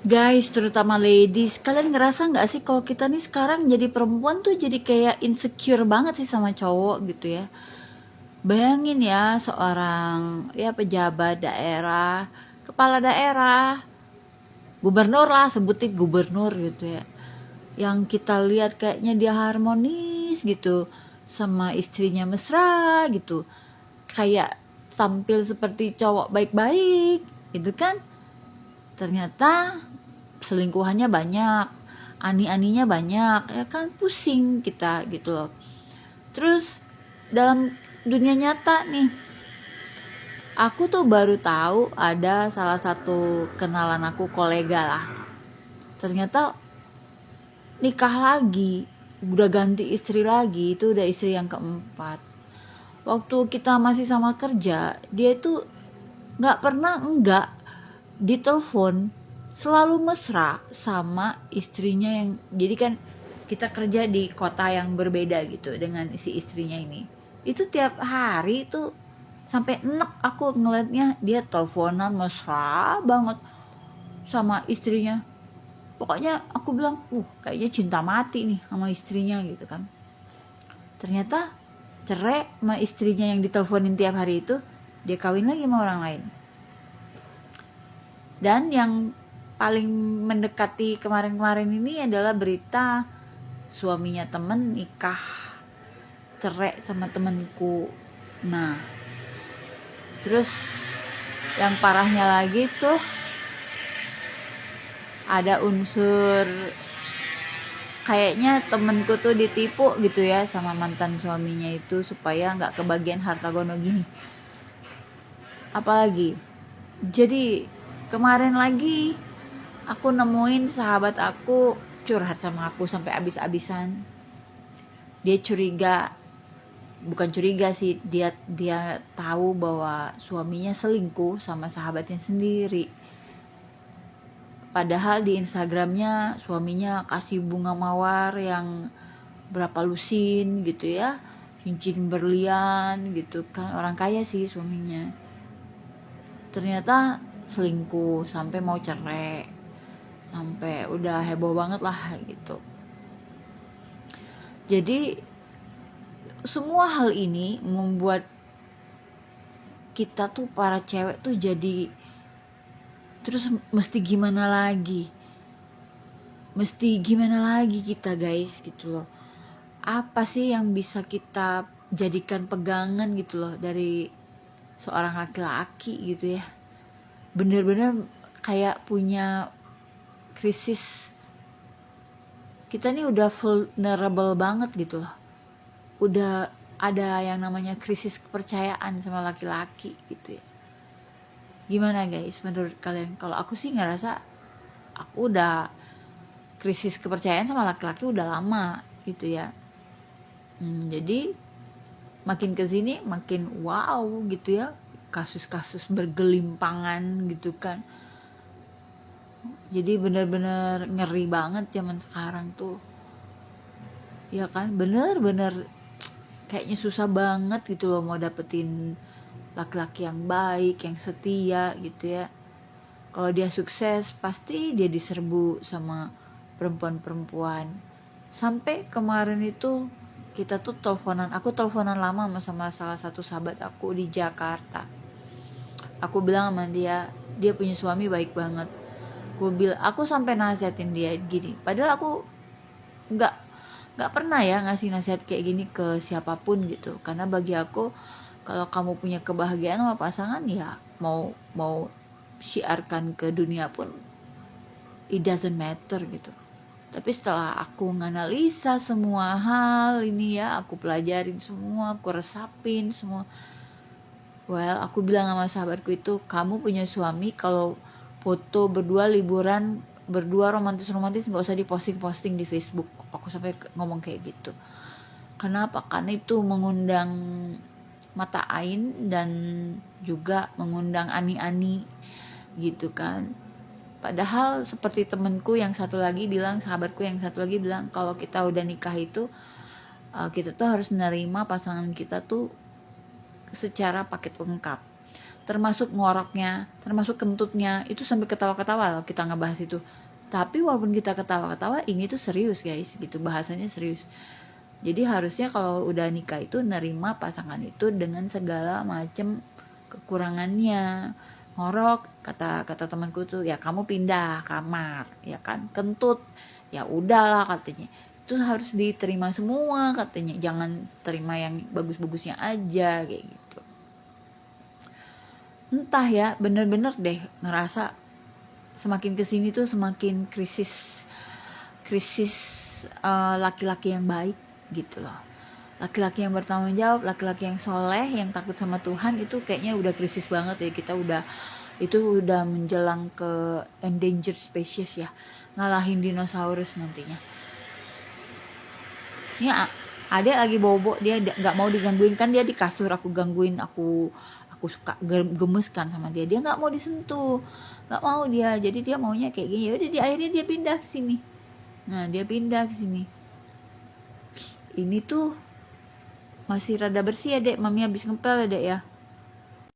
Guys, terutama ladies, kalian ngerasa nggak sih kalau kita nih sekarang jadi perempuan tuh jadi kayak insecure banget sih sama cowok gitu ya. Bayangin ya seorang ya pejabat daerah, kepala daerah, gubernur lah, sebutin gubernur gitu ya. Yang kita lihat kayaknya dia harmonis gitu sama istrinya, mesra gitu. Kayak tampil seperti cowok baik-baik gitu kan. Ternyata selingkuhannya banyak, ani-aninya banyak, ya kan, pusing kita gitu loh. Terus dalam dunia nyata nih, aku tuh baru tahu ada salah satu kenalan aku, kolega lah, ternyata nikah lagi, udah ganti istri lagi, itu udah istri yang keempat. Waktu kita masih sama kerja, dia itu nggak pernah enggak ditelepon, selalu mesra sama istrinya. Yang jadi kan kita kerja di kota yang berbeda gitu dengan si istrinya ini, itu tiap hari tuh sampai enek aku ngeliatnya, dia teleponan mesra banget sama istrinya. Pokoknya aku bilang, kayaknya cinta mati nih sama istrinya gitu kan. Ternyata cerai sama istrinya yang diteleponin tiap hari itu, dia kawin lagi sama orang lain. Dan yang paling mendekati kemarin-kemarin ini adalah berita suaminya temen nikah, cerai sama temenku. Nah, terus yang parahnya lagi tuh ada unsur kayaknya temenku tuh ditipu gitu ya sama mantan suaminya itu supaya nggak kebagian harta gono gini. Apalagi, jadi kemarin lagi aku nemuin sahabat aku curhat sama aku sampai abis-abisan. Dia curiga, bukan curiga sih, dia tahu bahwa suaminya selingkuh sama sahabatnya sendiri. Padahal di Instagramnya suaminya kasih bunga mawar yang berapa lusin gitu ya, cincin berlian gitu kan, orang kaya sih suaminya. Ternyata selingkuh sampai mau cerai, sampai udah heboh banget lah gitu. Jadi semua hal ini membuat kita tuh para cewek tuh jadi terus mesti gimana lagi kita guys gitu loh. Apa sih yang bisa kita jadikan pegangan gitu loh dari seorang laki-laki gitu ya. Bener-bener kayak punya krisis, kita nih udah vulnerable banget gitu loh, udah ada yang namanya krisis kepercayaan sama laki-laki gitu ya. Gimana guys menurut kalian? Kalau aku sih ngerasa aku udah krisis kepercayaan sama laki-laki udah lama gitu ya. Jadi makin kesini makin wow gitu ya, kasus-kasus bergelimpangan gitu kan. Jadi bener-bener ngeri banget zaman sekarang tuh ya kan, bener-bener kayaknya susah banget gitu loh mau dapetin laki-laki yang baik, yang setia gitu ya. Kalau dia sukses pasti dia diserbu sama perempuan-perempuan. Sampai kemarin itu kita tuh aku teleponan lama sama salah satu sahabat aku di Jakarta. Aku bilang sama dia punya suami baik banget. Aku sampai nasihatin dia gini, padahal aku nggak pernah ya ngasih nasihat kayak gini ke siapapun gitu, karena bagi aku kalau kamu punya kebahagiaan sama pasangan ya mau mau siarkan ke dunia pun it doesn't matter gitu. Tapi setelah aku nganalisa semua hal ini ya, aku pelajarin semua, aku resapin semua, aku bilang sama sahabatku itu, kamu punya suami kalau foto berdua liburan berdua romantis nggak usah diposting di Facebook. Aku sampai ngomong kayak gitu. Kenapa? Karena itu mengundang mata ain dan juga mengundang ani-ani gitu kan. Padahal seperti temenku yang satu lagi bilang, sahabatku yang satu lagi bilang, kalau kita udah nikah itu kita tuh harus menerima pasangan kita tuh secara paket lengkap. termasuk ngoroknya, termasuk kentutnya, itu sampai ketawa-ketawa loh kita ngebahas itu. Tapi walaupun kita ketawa-ketawa, ini tuh serius guys, gitu, bahasanya serius. Jadi harusnya kalau udah nikah itu nerima pasangan itu dengan segala macem kekurangannya. Ngorok, kata temanku tuh, ya kamu pindah kamar, ya kan, kentut, ya udahlah katanya. Itu harus diterima semua katanya, jangan terima yang bagus-bagusnya aja kayak gitu. Entah ya, bener-bener deh ngerasa semakin kesini tuh semakin krisis laki-laki yang baik gitu loh. Laki-laki yang bertanggung jawab, laki-laki yang soleh, yang takut sama Tuhan, itu kayaknya udah krisis banget ya. Kita udah menjelang ke endangered species ya, ngalahin dinosaurus nantinya. Ini adek lagi bobo, dia nggak mau digangguin, kan dia di kasur, aku gangguin, aku suka gemes kan sama dia nggak mau disentuh, nggak mau dia, jadi dia maunya kayak gini. Udah, akhirnya dia pindah ke sini. Nah, dia pindah ke sini. Ini tuh masih rada bersih ya dek, mami habis ngepel ya dek ya.